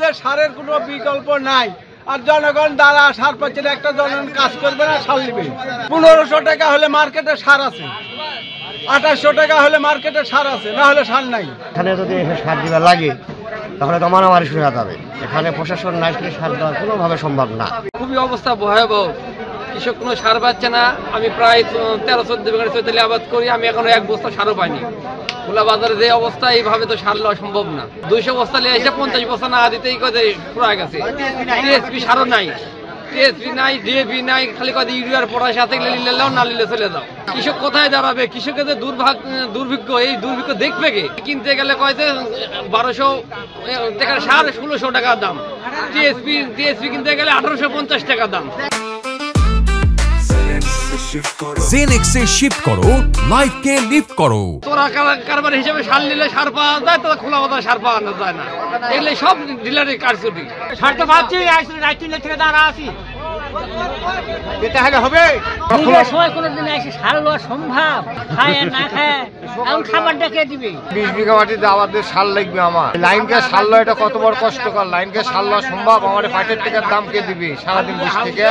যে সারের কোনো বিকল্প নাই, আর জনগণ দ্বারা সার পাচ্ছে না, একটা জনগণ কাজ করবে না, সার নিবে। 1500 টাকা হলে মার্কেটে সার আছে, 2800 টাকা হলে মার্কেটে সার আছে, না হলে সার নাই। এখানে যদি সার দিবা লাগে তাহলে তো মারামারি শুরু হয়ে যাবে। এখানে প্রশাসন না আসলে সার দেওয়া কোনোভাবে সম্ভব না। খুবই অবস্থা ভয়াবহ, কৃষক কোনো সার পাচ্ছে না। আমি প্রায় 13-14 বিঘা চৈতালি আবাদ করি, আমি এখনো এক বস্তা সারও পাইনি। খোলা বাজারে যে অবস্থা, এইভাবে তো সার লওয়া সম্ভব না। 200 বস্তা নিয়ে এসে 50 বস্তা না দিতেই কত পুরা গেছে। টিএসপি সারও নাই, টিএসপি নাই, ডিএপি নাই, খালি কত ইউরিয়ার পটাশ আছে, নিলে নাও, না নিলে চলে যাও। কৃষক কোথায় দাঁড়াবে? কৃষকের যে দুর্ভিক্ষ, এই দুর্ভিক্ষ দেখবে কে? কিনতে গেলে কয়তে 1200 টাকার সার 1600 টাকা দাম, টিএসপি কিনতে গেলে 1850 টাকা দাম। জেনেক্সে শিফট করো, লাইফকে লিফট করো। তোরা কারবার হিসেবে সার নিলে সার পাওয়া যায়, তো খোলা বাজার সার পাওয়া যায় না। এগুলো সব ডিলারের কারচুপি। সার তো পাচ্ছি, রাত 3 থেকে দাঁড়া আছি। এটা হলে হবে সময় কোনোদিন এসে সার লওয়া সম্ভব? খায় না খায়, এখন খাবারটা কে দিবে? 20 বিঘা মাটিতে আমাদের সার লাগবে। আমার লাইনকে সার লওয়া এটা কত বড় কষ্টকর। লাইনকে সার লওয়া সম্ভব? আমার পাটের টাকার দাম কে দিবে সারাদিন বসে থেকে?